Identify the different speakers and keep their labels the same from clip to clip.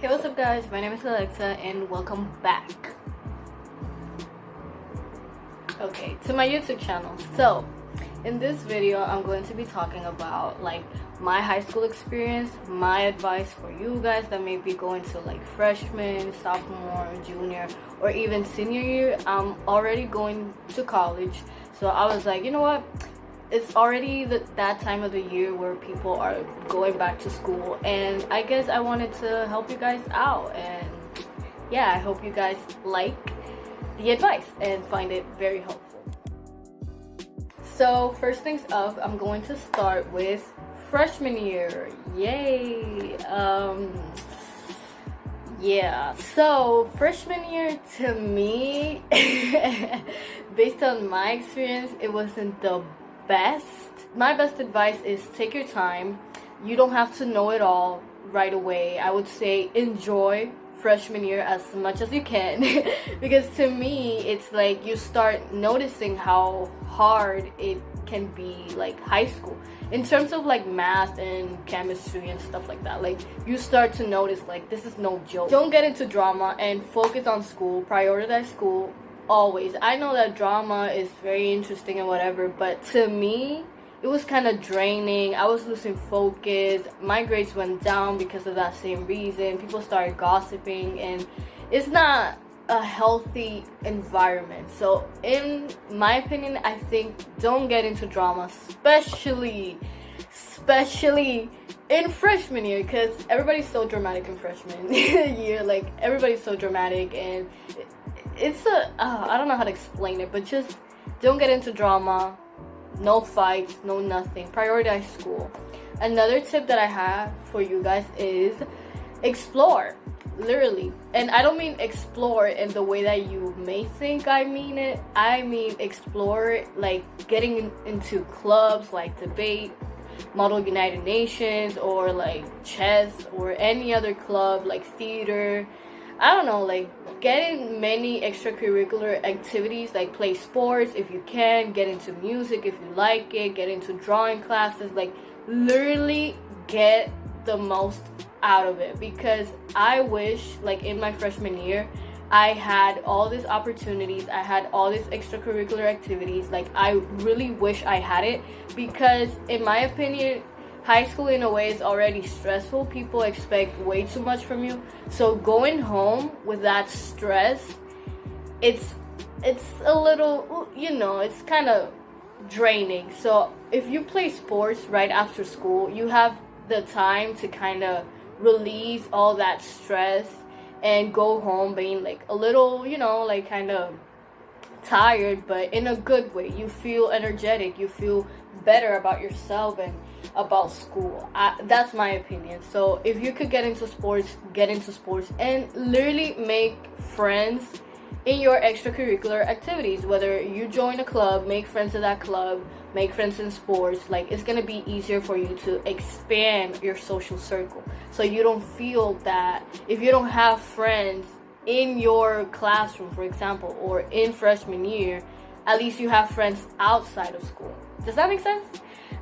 Speaker 1: Hey, what's up guys? My name is Alexa and welcome back. Okay, to my YouTube channel. So, in this video, I'm going to be talking about like my high school experience, my advice for you guys that may be going to like freshman, sophomore, junior, or even senior year. I'm already going to college, so I was like, you know what? It's already that time of the year where people are going back to school, and I guess I wanted to help you guys out. And yeah, I hope you guys like the advice and find it very helpful. So first things up, I'm going to start with freshman year. Yay! Yeah, so freshman year to me, based on my experience, it wasn't the best. My best advice is take your time. You don't have to know it all right away. I would say enjoy freshman year as much as you can because to me it's like you start noticing how hard it can be, like high school, in terms of like math and chemistry and stuff like that. Like you start to notice like this is no joke. Don't get into drama and focus on school. Prioritize school always. I know that drama is very interesting and whatever, but to me it was kind of draining. I was losing focus. My grades went down because of that same reason. People started gossiping, and it's not a healthy environment. So in my opinion, I think don't get into drama, especially in freshman year, because everybody's so dramatic in freshman year. Like everybody's so dramatic, and it's I don't know how to explain it, but just don't get into drama. No fights, no nothing. Prioritize school. Another tip that I have for you guys is explore, literally. And I don't mean explore in the way that you may think I mean it. I mean explore like getting into clubs like debate, Model United Nations, or like chess, or any other club like theater. I don't know, like get in many extracurricular activities, like play sports if you can, get into music if you like it, get into drawing classes, like literally get the most out of it. Because I wish like in my freshman year I had all these opportunities, I had all these extracurricular activities. Like I really wish I had it, because in my opinion high school in a way is already stressful. People expect way too much from you. So going home with that stress, it's a little, it's kind of draining. So if you play sports right after school, you have the time to kind of release all that stress and go home being like a little, like kind of tired, but in a good way. You feel energetic, you feel better about yourself and about school. That's my opinion. So if you could get into sports, and literally make friends in your extracurricular activities. Whether you join a club, make friends in that club, make friends in sports. Like it's gonna be easier for you to expand your social circle, so you don't feel that if you don't have friends in your classroom, for example, or in freshman year, at least you have friends outside of school. Does that make sense?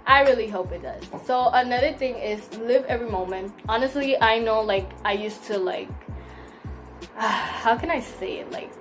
Speaker 1: I really hope it does. So another thing is live every moment. Honestly, I know like I used to like how can I say it like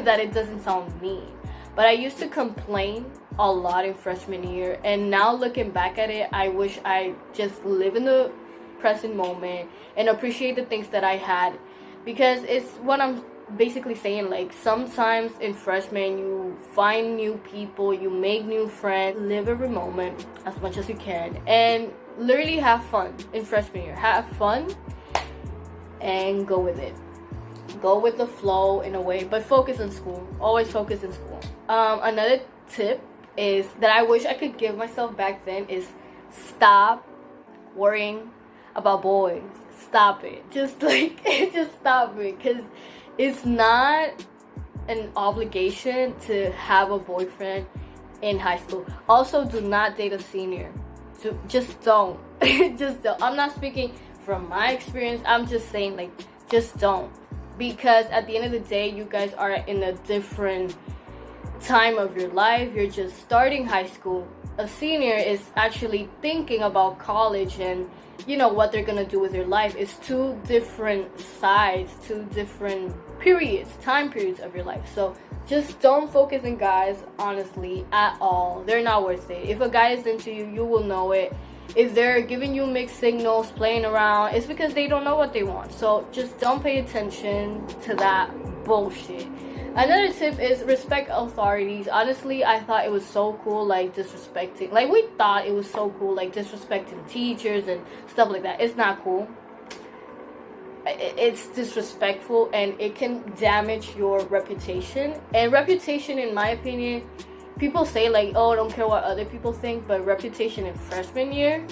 Speaker 1: that it doesn't sound mean, but I used to complain a lot in freshman year, and now looking back at it, I wish I just live in the present moment and appreciate the things that I had. Because it's what I'm basically saying, like sometimes in freshman you find new people, you make new friends. Live every moment as much as you can, and literally have fun in freshman year. Have fun and go with it. Go with the flow in a way, but focus on school. Always focus in school. Another tip is that I wish I could give myself back then is stop worrying about boys. Stop it. Just stop it, because it's not an obligation to have a boyfriend in high school. Also, do not date a senior. So just don't. Just don't. I'm not speaking from my experience. I'm just saying, like, just don't. Because at the end of the day, you guys are in a different time of your life. You're just starting high school. A senior is actually thinking about college and what they're gonna do with their life. It's two different sides, two different time periods of your life. So just don't focus on guys, honestly, at all. They're not worth it. If a guy is into you, you will know it. If they're giving you mixed signals, playing around, it's because they don't know what they want. So just don't pay attention to that bullshit. Another tip is respect authorities. Honestly, I thought it was so cool, disrespecting. We thought it was so cool, disrespecting teachers and stuff like that. It's not cool. It's disrespectful, and it can damage your reputation. And reputation, in my opinion, people say oh, I don't care what other people think, but reputation in freshman year,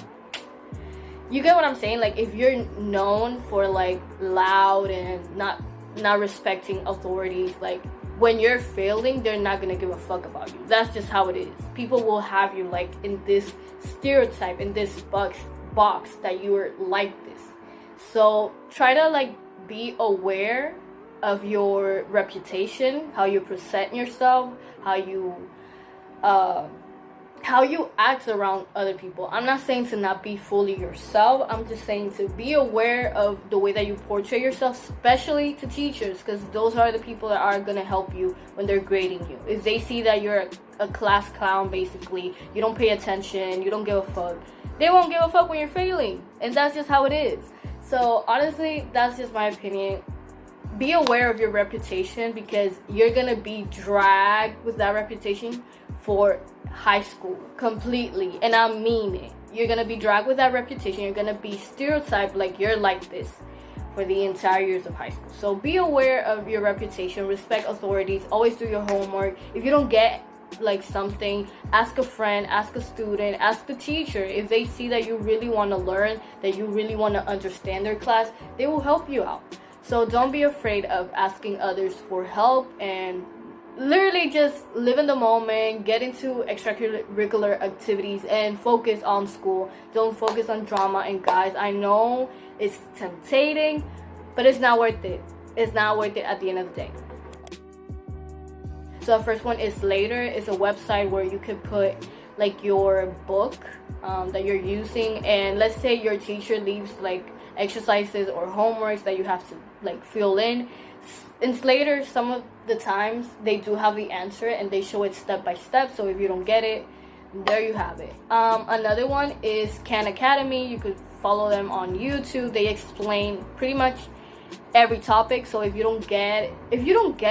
Speaker 1: you get what I'm saying? If you're known for loud and not respecting authorities, when you're failing, they're not gonna give a fuck about you. That's just how it is. People will have you in this stereotype, in this box that you're like this. So try to be aware of your reputation, how you present yourself, how you act around other people. I'm not saying to not be fully yourself. I'm just saying to be aware of the way that you portray yourself, especially to teachers, because those are the people that are going to help you when they're grading you. If they see that you're a class clown, basically, you don't pay attention, you don't give a fuck, they won't give a fuck when you're failing. And that's just how it is. So honestly, that's just my opinion. Be aware of your reputation, because you're going to be dragged with that reputation for high school completely. And I mean it. You're going to be dragged with that reputation. You're going to be stereotyped like you're like this for the entire years of high school. So be aware of your reputation. Respect authorities. Always do your homework. If you don't get something, ask a friend, ask a student, ask the teacher. If they see that you really want to learn, that you really want to understand their class, they will help you out. So don't be afraid of asking others for help, and literally just live in the moment, get into extracurricular activities, and focus on school. Don't focus on drama and guys. I know it's tempting, but it's not worth it. It's not worth it at the end of the day. So the first one is Later. It's a website where you could put your book that you're using, and let's say your teacher leaves exercises or homeworks that you have to fill in. In Slater, some of the times they do have the answer and they show it step by step. So if you don't get it, there you have it. Another one is Khan Academy. You could follow them on YouTube. They explain pretty much every topic. So if you don't get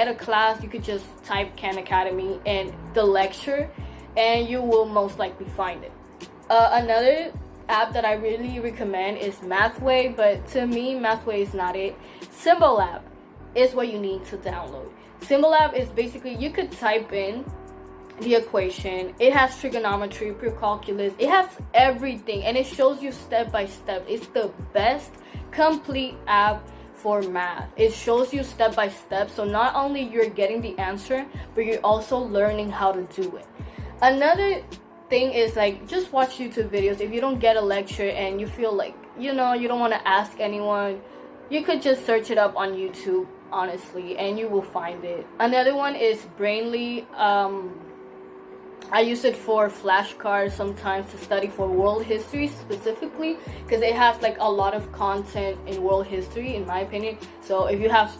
Speaker 1: a class, you could just type Khan Academy and the lecture, and you will most likely find it. Another app that I really recommend is Mathway, but to me, Mathway is not it. Symbol app is what you need to download. Symbol app is basically, you could type in the equation. It has trigonometry, pre-calculus. It has everything, and it shows you step by step. It's the best complete app for math. It shows you step by step, so not only you're getting the answer, but you're also learning how to do it. Another thing is just watch YouTube videos. If you don't get a lecture and you feel you don't want to ask anyone, you could just search it up on YouTube, honestly, and you will find it. Another one is Brainly. I use it for flashcards sometimes to study for world history specifically, because it has a lot of content in world history, in my opinion. So if you have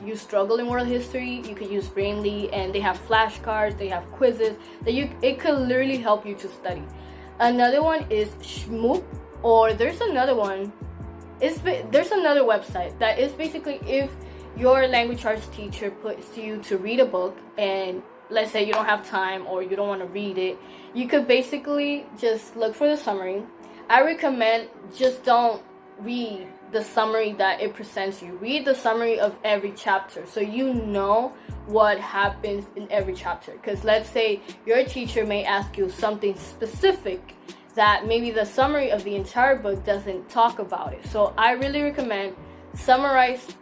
Speaker 1: you struggle in world history, you could use Brainly, and they have flashcards, they have quizzes that it could literally help you to study. Another one is Shmoop, or there's another one. There's another website that is basically, if your language arts teacher puts you to read a book, and let's say you don't have time or you don't want to read it, you could basically just look for the summary. I recommend just don't read the summary that it presents you. Read the summary of every chapter so you know what happens in every chapter. Because let's say your teacher may ask you something specific that maybe the summary of the entire book doesn't talk about it. So I really recommend summarize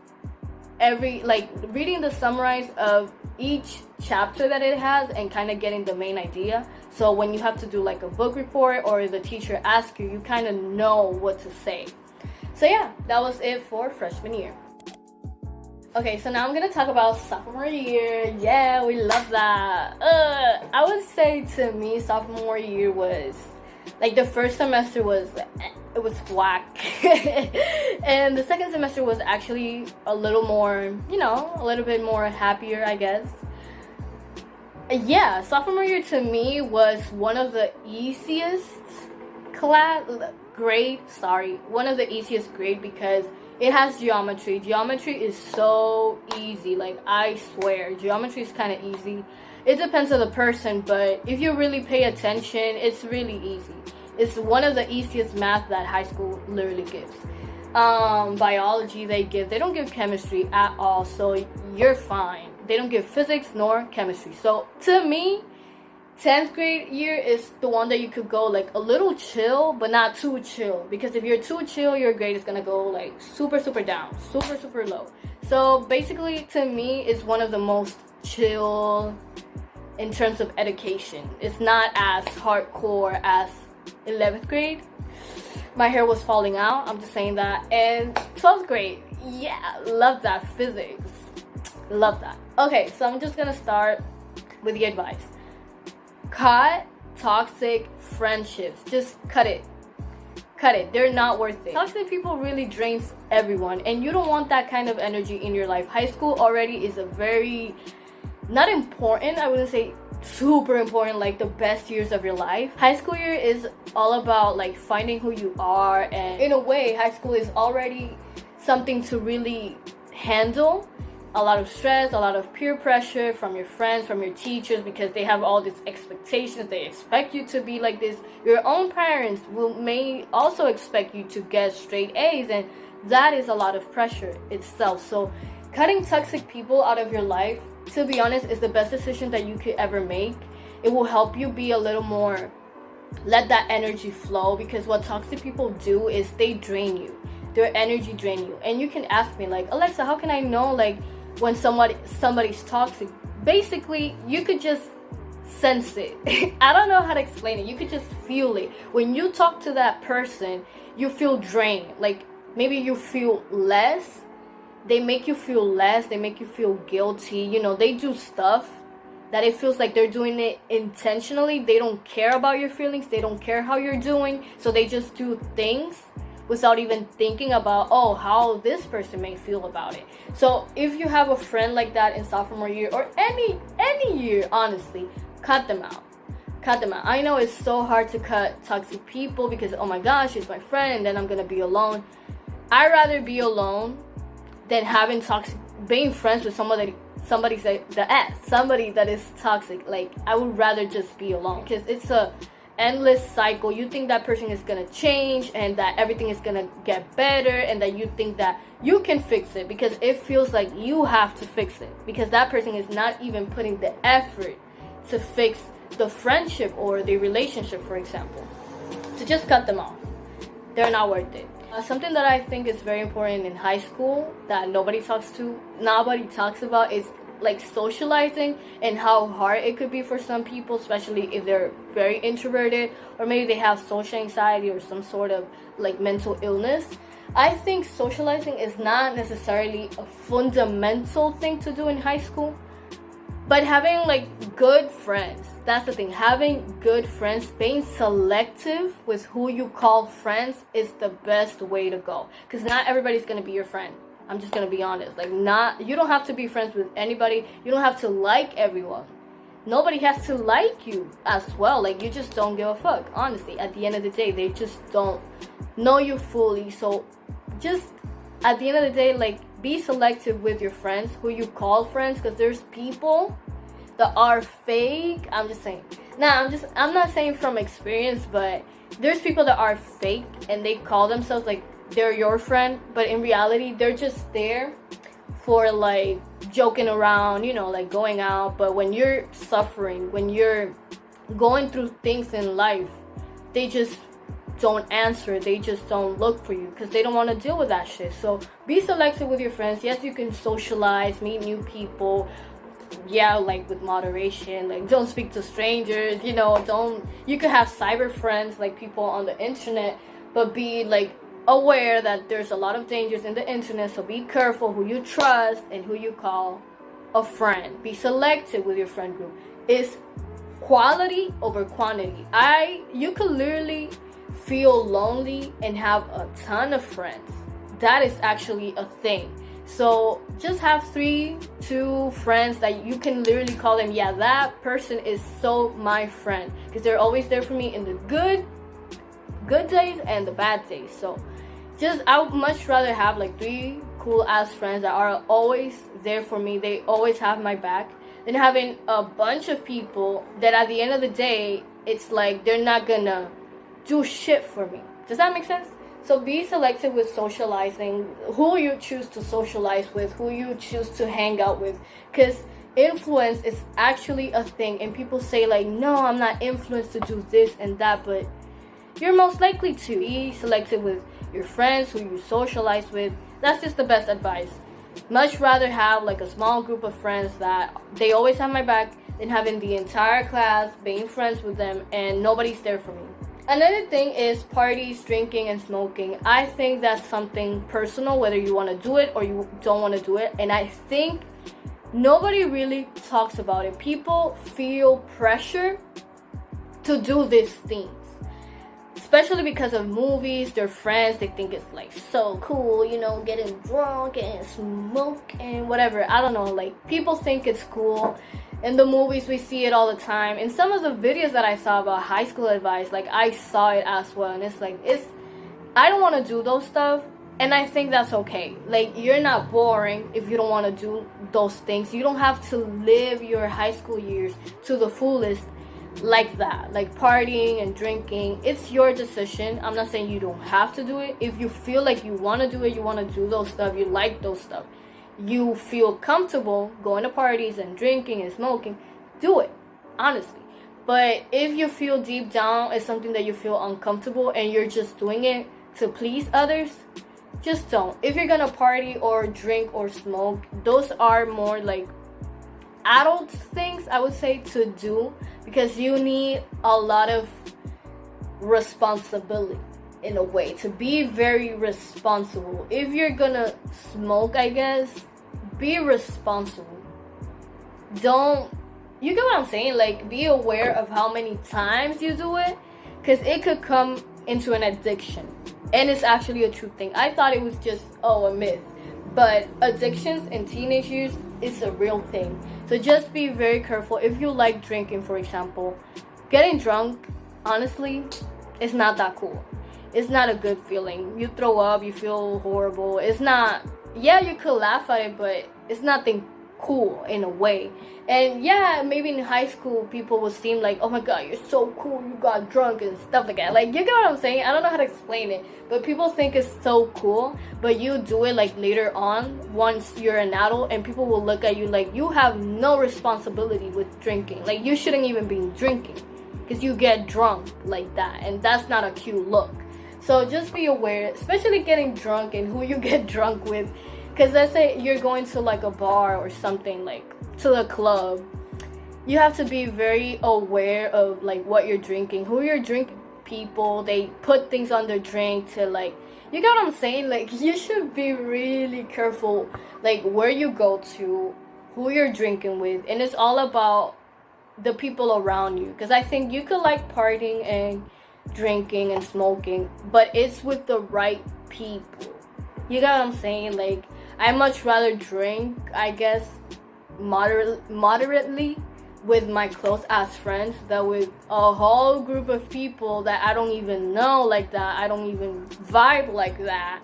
Speaker 1: reading the summarize of each chapter that it has, and kind of getting the main idea. So when you have to do a book report, or the teacher asks you, you kind of know what to say. So yeah, that was it for freshman year. Okay, so now I'm gonna talk about sophomore year. Yeah, we love that. I would say to me, sophomore year was Like the first semester was whack. And the second semester was actually a little more, a little bit more happier, I guess. Yeah, sophomore year to me was one of the easiest one of the easiest grade because it has geometry. Geometry is so easy. Like, I swear, geometry is kind of easy. It depends on the person, but if you really pay attention, it's really easy. It's one of the easiest math that high school literally gives. Biology they don't give chemistry at all, so you're fine. They don't give physics nor chemistry. So to me, 10th grade year is the one that you could go like a little chill, but not too chill. Because if you're too chill, your grade is gonna go like super, super down, super, super low. So basically, to me, it's one of the most chill in terms of education. It's not as hardcore as 11th grade. My hair was falling out, I'm just saying that. And 12th grade, yeah, love that. Physics, love that. Okay, so I'm just gonna start with the advice. Cut toxic friendships. Just cut it. They're not worth it. Toxic people really drains everyone, and you don't want that kind of energy in your life. High school already is a very, not important, I wouldn't say super important, like the best years of your life. High school year is all about like finding who you are, and in a way, high school is already something to really handle. A lot of stress, a lot of peer pressure from your friends, from your teachers, because they have all these expectations. They expect you to be like this. Your own parents may also expect you to get straight A's, and that is a lot of pressure itself. So cutting toxic people out of your life, to be honest, is the best decision that you could ever make. It will help you be a little more, let that energy flow, because what toxic people do is they drain you. Their energy drain you. And you can ask me like, Alexa, how can I know like when somebody's toxic? Basically, you could just sense it. I don't know how to explain it. You could just feel it. When you talk to that person, you feel drained. Like maybe you feel less. They make you feel less. They make you feel guilty. They do stuff that it feels like they're doing it intentionally. They don't care about your feelings. They don't care how you're doing. So they just do things without even thinking about, how this person may feel about it. So if you have a friend like that in sophomore year or any year, honestly, cut them out. I know it's so hard to cut toxic people because, oh my gosh, she's my friend and then I'm gonna be alone. I'd rather be alone than being friends with somebody that is toxic. Like, I would rather just be alone because it's a endless cycle. You think that person is gonna change and that everything is gonna get better, and that you think that you can fix it because it feels like you have to fix it, because that person is not even putting the effort to fix the friendship or the relationship, for example. So just cut them off. They're not worth it. Something that I think is very important in high school that nobody talks about is like socializing, and how hard it could be for some people, especially if they're very introverted or maybe they have social anxiety or some sort of like mental illness. I think socializing is not necessarily a fundamental thing to do in high school, but having like good friends, that's the thing. Having good friends, being selective with who you call friends is the best way to go, because not everybody's gonna be your friend. I'm just gonna be honest. Like, you don't have to be friends with anybody. You don't have to like everyone. Nobody has to like you as well. Like, you just don't give a fuck. Honestly, at the end of the day, they just don't know you fully. So just at the end of the day, like, be selective with your friends, who you call friends, because there's people that are fake. I'm just saying. I'm not saying from experience, but there's people that are fake and they call themselves like they're your friend, but in reality they're just there for like joking around, like going out. But when you're suffering, when you're going through things in life, they just don't answer. They just don't look for you because they don't want to deal with that shit. So be selective with your friends. Yes, you can socialize, meet new people, like with moderation. Like, don't speak to strangers, you could have cyber friends, like people on the internet, but be like aware that there's a lot of dangers in the internet. So be careful who you trust and who you call a friend. Be selective with your friend group. It's quality over quantity. You could literally feel lonely and have a ton of friends. That is actually a thing. So just have 2 friends that you can literally call them, yeah, that person is so my friend, because they're always there for me in the good days and the bad days. So I would much rather have like 3 cool ass friends that are always there for me, they always have my back, than having a bunch of people that at the end of the day, it's like they're not gonna do shit for me. Does that make sense? So be selective with socializing, who you choose to socialize with, who you choose to hang out with, because influence is actually a thing. And people say like, no, I'm not influenced to do this and that, but you're most likely to. Be selective with your friends, who you socialize with. That's just the best advice. Much rather have like a small group of friends that they always have my back than having the entire class being friends with them and nobody's there for me. Another thing is parties, drinking, and smoking. I think that's something personal, whether you want to do it or you don't want to do it. And I think nobody really talks about it. People feel pressure to do these things, especially because of movies, their friends, they think it's like so cool, you know, getting drunk and smoke and whatever. I don't know, like people think it's cool. In the movies, we see it all the time. In some of the videos that I saw about high school advice, like I saw it as well. And it's like, I don't want to do those stuff. And I think that's okay. Like, you're not boring if you don't want to do those things. You don't have to live your high school years to the fullest like that. Like partying and drinking. It's your decision. I'm not saying you don't have to do it. If you feel like you want to do it, you want to do those stuff, you like those stuff, you feel comfortable going to parties and drinking and smoking, do it, honestly. But if you feel deep down it's something that you feel uncomfortable and you're just doing it to please others, just don't. If you're gonna party or drink or smoke, those are more like adult things, I would say, to do, because you need a lot of responsibility in a way, to be very responsible. If you're gonna smoke, I guess, be responsible. You get what I'm saying? Like, be aware of how many times you do it, because it could come into an addiction. And it's actually a true thing. I thought it was just, a myth. But addictions in teenage years is a real thing. So just be very careful. If you like drinking, for example, getting drunk, honestly, it's not that cool. It's not a good feeling. You throw up, you feel horrible. It's not, you could laugh at it, but it's nothing cool in a way. And maybe in high school, people would seem like, oh my god, you're so cool, you got drunk and stuff like that. Like, you get what I'm saying? I don't know how to explain it, but people think it's so cool, but you do it like later on, once you're an adult, and people will look at you like you have no responsibility with drinking. Like, you shouldn't even be drinking, because you get drunk like that, and that's not a cute look. So just be aware, especially getting drunk and who you get drunk with. Because let's say you're going to like a bar or something, like to a club. You have to be very aware of like what you're drinking, who you're drinking. People, they put things on their drink to like, you get what I'm saying? Like, you should be really careful, like where you go to, who you're drinking with. And it's all about the people around you. Because I think you could like partying and drinking and smoking, but it's with the right people. You got what I'm saying? Like, I much rather drink, I guess, moderately with my close ass friends than with a whole group of people that I don't even know like that. I don't even vibe like that.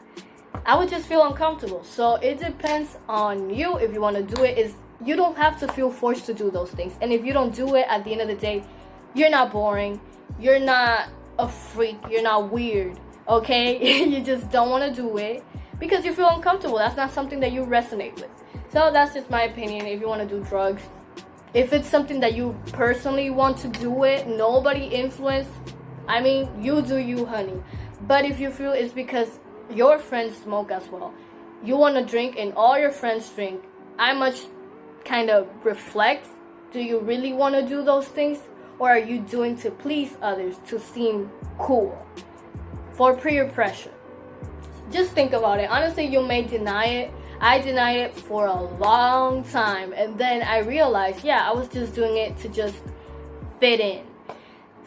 Speaker 1: I would just feel uncomfortable. So it depends on you if you want to do it. You don't have to feel forced to do those things. And if you don't do it, at the end of the day, you're not boring. You're not a freak. You're not weird. Okay? You just don't want to do it because you feel uncomfortable. That's not something that you resonate with. So that's just my opinion. If you want to do drugs, if it's something that you personally want to do it, nobody influenced, I mean, you do you, honey. But if you feel it's because your friends smoke as well, you want to drink and all your friends drink, I much kind of reflect, do you really want to do those things? Or are you doing to please others, to seem cool, for peer pressure? Just think about it. Honestly, you may deny it. I denied it for a long time, and then I realized, I was just doing it to just fit in.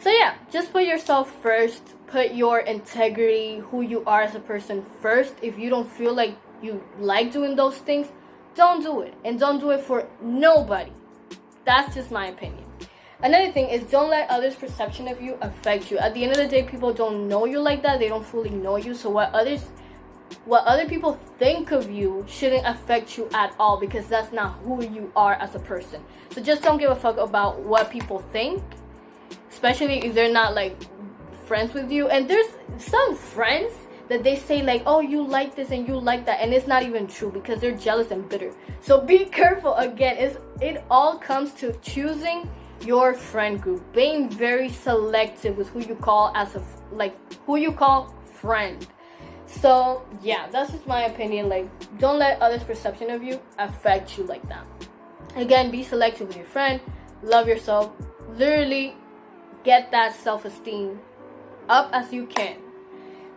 Speaker 1: So yeah, just put yourself first. Put your integrity, who you are as a person first. If you don't feel like you like doing those things, don't do it. And don't do it for nobody. That's just my opinion. Another thing is, don't let others' perception of you affect you. At the end of the day, people don't know you like that. They don't fully know you. So what other people think of you shouldn't affect you at all, because that's not who you are as a person. So just don't give a fuck about what people think, especially if they're not like friends with you. And there's some friends that they say like, oh, you like this and you like that, and it's not even true, because they're jealous and bitter. So be careful. Again, it all comes to choosing your friend group, being very selective with who you call who you call friend. So yeah, that's just my opinion. Like, don't let others' perception of you affect you like that. Again, be selective with your friend. Love yourself. Literally get that self-esteem up as you can,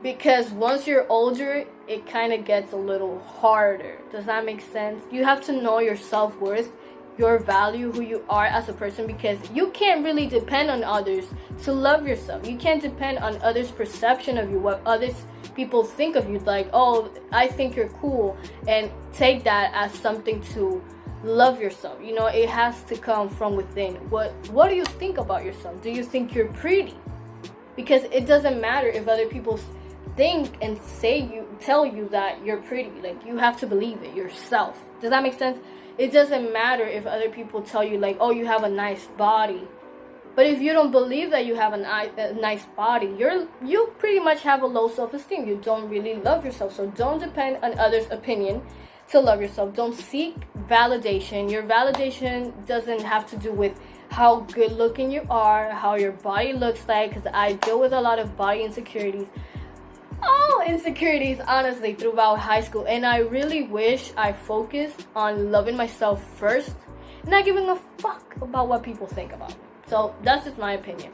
Speaker 1: because once you're older, it kind of gets a little harder. Does that make sense? You have to know your self-worth, your value, who you are as a person, because you can't really depend on others to love yourself. You can't depend on others' perception of you, what others people think of you. Like, oh, I think you're cool, and take that as something to love yourself. You know, it has to come from within. What do you think about yourself? Do you think you're pretty? Because it doesn't matter if other people think and tell you that you're pretty. Like, you have to believe it yourself. Does that make sense? It doesn't matter if other people tell you like, oh, you have a nice body. But if you don't believe that you have a nice body, you pretty much have a low self-esteem. You don't really love yourself. So don't depend on others' opinion to love yourself. Don't seek validation. Your validation doesn't have to do with how good looking you are, how your body looks like, because I deal with a lot of body insecurities. All insecurities, honestly, throughout high school. And I really wish I focused on loving myself first, not giving a fuck about what people think about me. So that's just my opinion.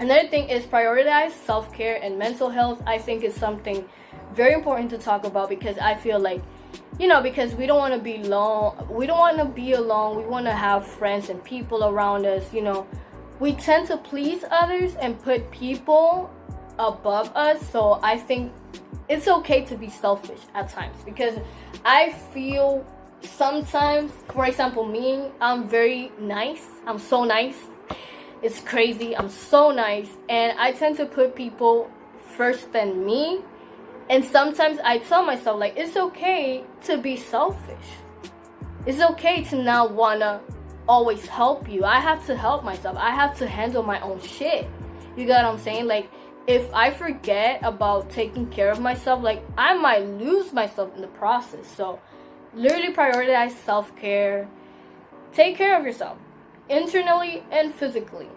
Speaker 1: Another thing is prioritize self-care and mental health. I think it's something very important to talk about, because I feel like, you know, because we don't want to be alone. We don't want to be alone. We want to have friends and people around us. You know, we tend to please others and put people above us. So I think it's okay to be selfish at times, because I feel sometimes, for example, me, I'm very nice. I'm so nice. It's crazy. I'm so nice, and I tend to put people first than me. And sometimes I tell myself, like, it's okay to be selfish. It's okay to not wanna always help you. I have to help myself. I have to handle my own shit. You get what I'm saying? Like, if I forget about taking care of myself, like, I might lose myself in the process. So literally prioritize self-care. Take care of yourself, internally and physically.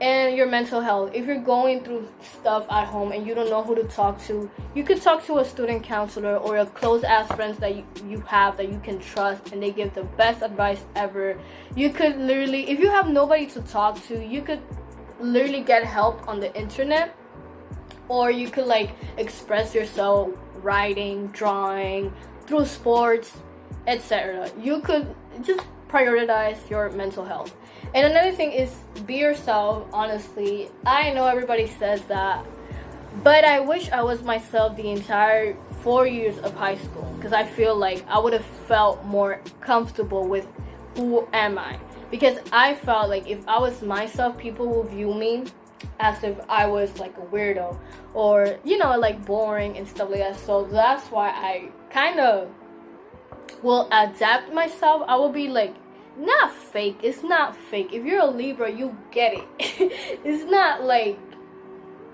Speaker 1: And your mental health. If you're going through stuff at home and you don't know who to talk to, you could talk to a student counselor or a close-ass friends that you have that you can trust, and they give the best advice ever. You could literally, if you have nobody to talk to, you could literally get help on the internet, or you could like express yourself writing, drawing, through sports, etc. You could just prioritize your mental health. And another thing is, be yourself. Honestly, I know everybody says that, but I wish I was myself the entire 4 years of high school, because I feel like I would have felt more comfortable with who am I. Because I felt like if I was myself, people will view me as if I was like a weirdo, or, you know, like boring and stuff like that. So that's why I kind of will adapt myself. I will be like, not fake. It's not fake. If you're a Libra, you get it. It's not like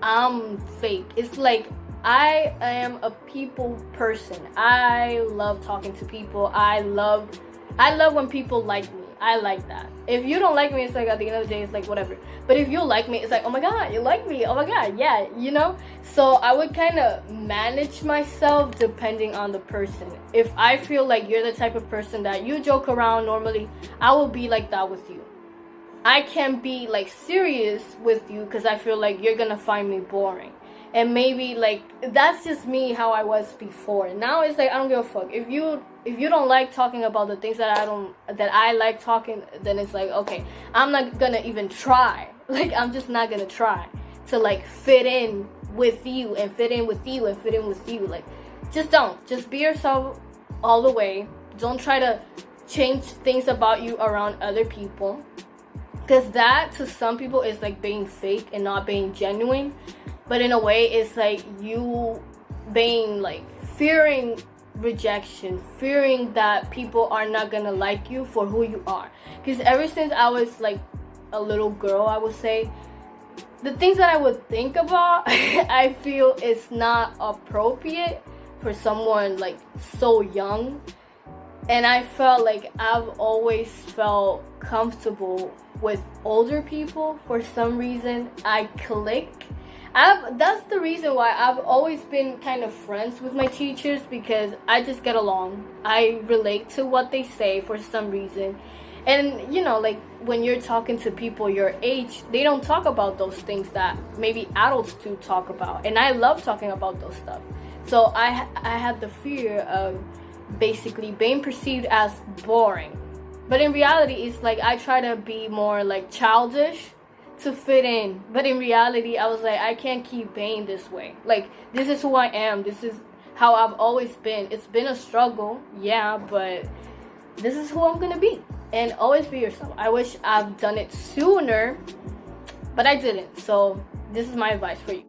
Speaker 1: I'm fake. It's like I am a people person. I love talking to people. I love when people like me. I like that. If you don't like me, it's like at the end of the day, it's like whatever. But if you like me, it's like, oh my god, you like me. Oh my god, yeah, you know? So I would kind of manage myself depending on the person. If I feel like you're the type of person that you joke around normally, I will be like that with you. I can't be like serious with you because I feel like you're gonna find me boring. And maybe like that's just me, how I was before. Now it's like I don't give a fuck. If you if you don't like talking about the things that I like talking, then it's like, okay, I'm not gonna even try. Like, I'm just not gonna try to like fit in with you and fit in with you and fit in with you. Like, just be yourself all the way. Don't try to change things about you around other people, because that to some people is like being fake and not being genuine. But in a way, it's like you being like fearing rejection, fearing that people are not gonna like you for who you are. Because ever since I was like a little girl, I would say, the things that I would think about I feel it's not appropriate for someone like so young. And I felt like I've always felt comfortable with older people. For some reason, I click. That's the reason why I've always been kind of friends with my teachers, because I just get along. I relate to what they say for some reason. And you know, like when you're talking to people your age, they don't talk about those things that maybe adults do talk about. And I love talking about those stuff. So I had the fear of basically being perceived as boring. But in reality, it's like I try to be more like childish to fit in. But in reality, I was like, I can't keep being this way. Like, this is who I am. This is how I've always been. It's been a struggle, yeah, but this is who I'm gonna be. And always be yourself. I wish I've done it sooner, but I didn't. So this is my advice for you.